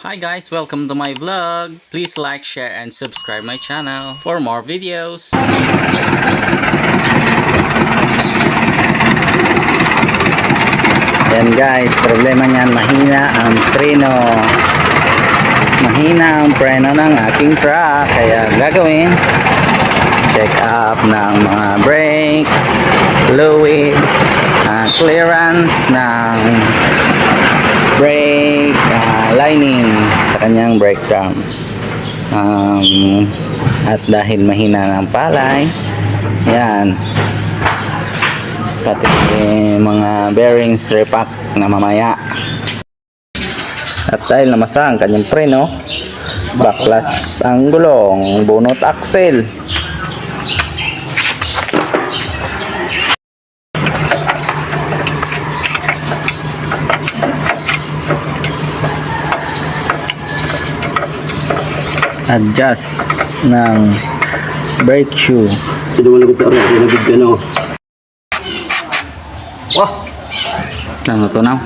Hi guys, welcome to my vlog. Please like, share, and subscribe my channel for more videos. Yan guys, problema niyan, mahina ang preno. Mahina ang preno ng aking truck. Kaya gagawin, check up ng mga brakes, fluid, clearance ng brake lining sa kanyang brake drum. At dahil mahina ng palay, yan, pati mga bearings repack na mamaya. At dahil namasa ang kanyang preno, baklas ang gulong, bunot axle. Adjust ng brake shoe. Sino mo lagot sa oras? Nabig ka no? Wah! Ano to now?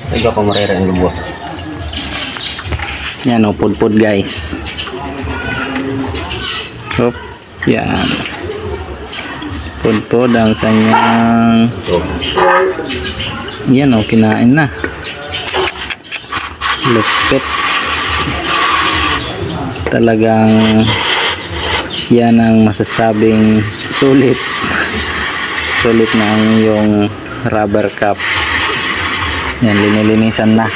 Ito ako marera ang lubo. Yan o, pudpud guys. Hop, yan. Pudpud ang kanyang... Yan o, kinain na. Lupit. Talagang yan ang masasabing sulit. Sulit na ang iyong rubber cap. Yan, linilinisan na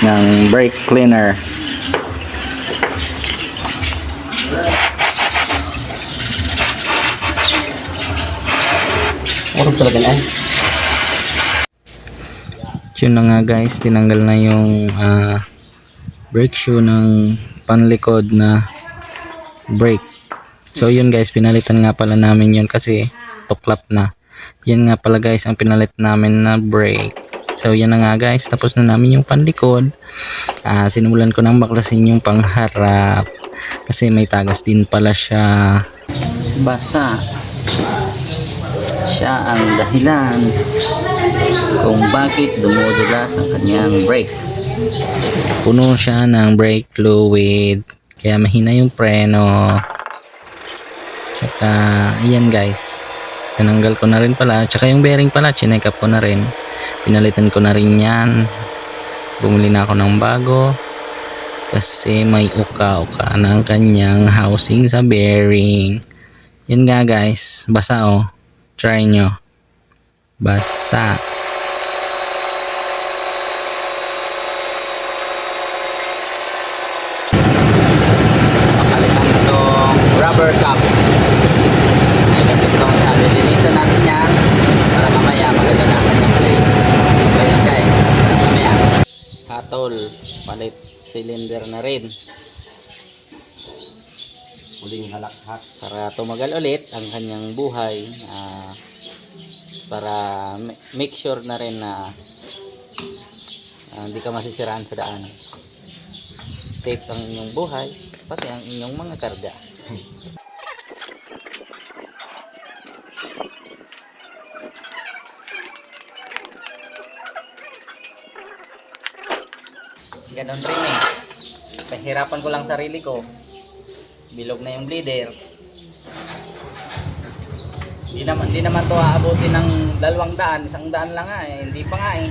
ng brake cleaner. Oras talaga na. Yun na nga guys, tinanggal na yung brake shoe ng panlikod na brake. So yun guys, pinalitan nga pala namin yun kasi tuklap na. Yan nga pala guys ang pinalit namin na brake. So yan na nga guys, tapos na namin yung panlikod. Sinimulan ko nang baklasin yung pangharap kasi may tagas din pala siya. Basa. Siya ang dahilan kung bakit dumudulas ang kanyang brake. Puno siya ng brake fluid kaya mahina yung preno. Tsaka ayan guys, tinanggal ko na rin pala. Tsaka yung bearing pala, chinek up ko na rin, pinalitan ko na rin yan. Bumili na ako ng bago kasi may uka-uka na ang kanyang housing sa bearing. Yan nga guys, basa oh. Try nyo. Basa. Pakalitan itong rubber cap. Lilinisan natin yan para mamaya maganda na kanyang plate. Ganyan guys. Mamaya. Hatol. Palit cylinder na rin. Muling halakhat. Para tumagal ulit ang kanyang buhay. Para make sure na rin na hindi ka masisiraan sa daan. Safe ang inyong buhay, pati ang inyong mga karga. Ganon rin eh. Pahirapan ko lang sarili ko. Bilog na yung bleeder. Hindi naman to aabutin ng 200, 100 lang nga eh. Hindi pa nga eh.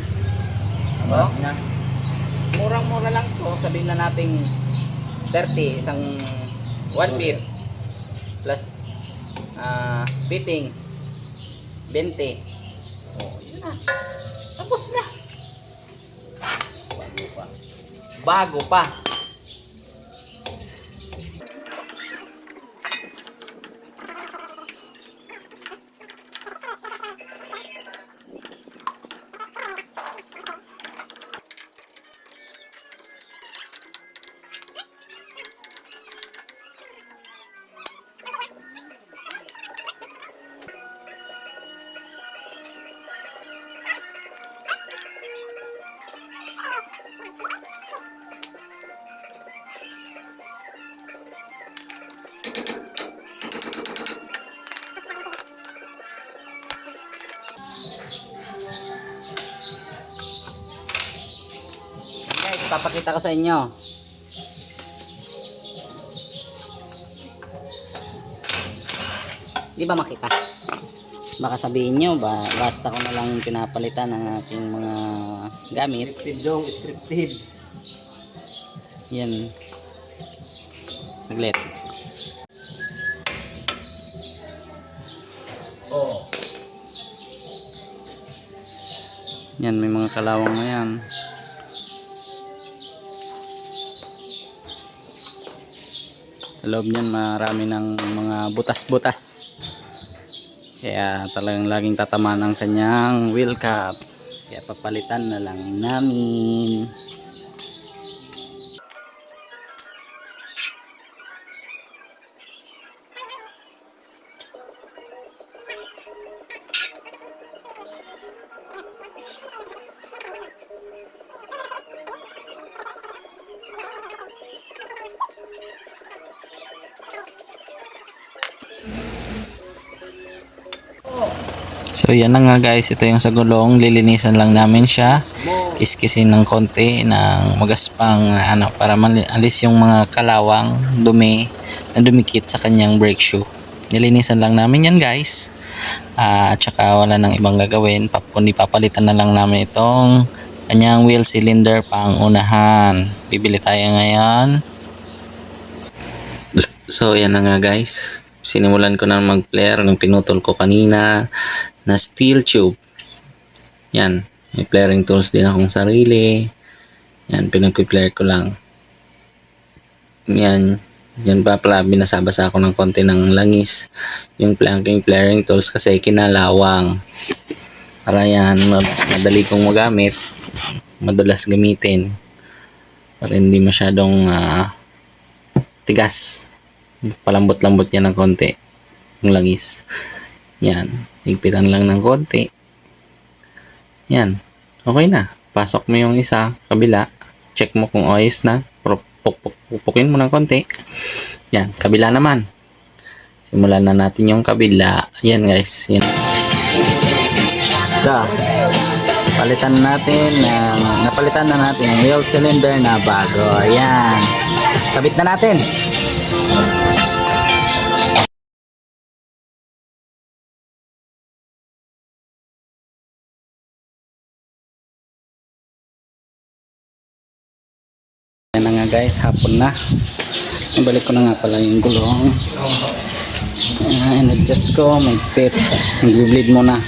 Oh, murang-mura lang to. Sabihin na natin 30, isang 1 bit plus fittings 20. Oh, yun na. Tapos na. Bago pa. papakita ko sa inyo. Di ba makita? Baka sabihin nyo, basta ko na lang pinapalitan ang aking mga gamit. Scripted dong, scripted. Yan. Saglit. Oh. Yan, may mga kalawang na yan. Sa loob niyan marami ng mga butas-butas. Kaya talagang laging tatamaan ang kanyang wheel cap. Kaya papalitan na lang namin. So yan na nga guys, ito yung sa gulong, lilinisan lang namin siya, kiskisin ng konti ng magaspang ano, para malis yung mga kalawang dumi na dumikit sa kanyang brake shoe. Nilinisan lang namin yan guys, at saka wala nang ibang gagawin, kundi papalitan na lang namin itong kanyang wheel cylinder pang unahan. Bibili tayo ngayon. So yan na nga guys, sinimulan ko na mag-flare ng pinutol ko kanina na steel tube. Yan, may flaring tools din akong sarili. Yan, pinag-flare ko lang. Yan, yan pa pala, binasabasa ako ng konti ng langis yung flaring tools kasi kinalawang. Para yan, madali kong magamit, madalas gamitin. Para hindi masyadong tigas. Palambot-lambot yan ng konti yung langis. Yan, higpitan lang ng konti. Yan, okay na. Pasok mo yung isa, kabila. Check mo kung ayos na. Pupukin mo ng konti. Yan, kabila naman. Simulan na natin yung kabila. Yan guys, yan. Ito, napalitan na natin yung wheel cylinder na bago. Yan, kabit na natin. Yan na nga guys, hapon na. Nabalik ko na nga pala yung gulong. In-adjust ko, mag-pit. Mag-bleed muna.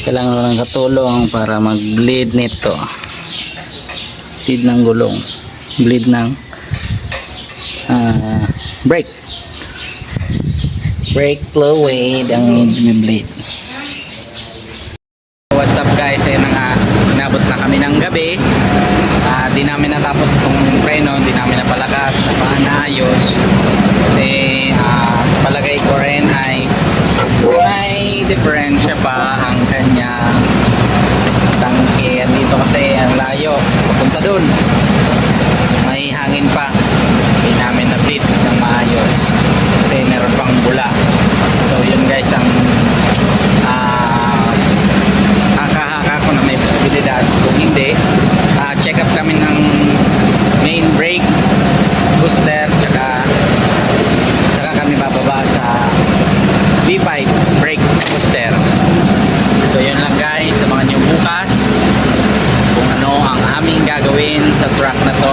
Kailangan ko ng katulong para mag-bleed nito. Bleed ng gulong. Bleed ng brake. Brake fluid ang bleed. What's up guys, ayun na nga, inabot na kami ng gabi. Di namin natapos itong preno, di namin napalakas, napaanayos kasi sa palagay ko rin ay may diferensya pa ang kanyang tangke. Dito kasi ang layo papunta dun, may hangin pa, hindi namin na-fit ng maayos kasi meron pang bula. So yun guys ang haka-haka ko na may posibilidad. Kung hindi, check up kami ng main brake booster, tsaka kami bababa sa V5 brake booster. So yun lang guys, sa mga nyo bukas kung ano ang aming gagawin sa truck na to.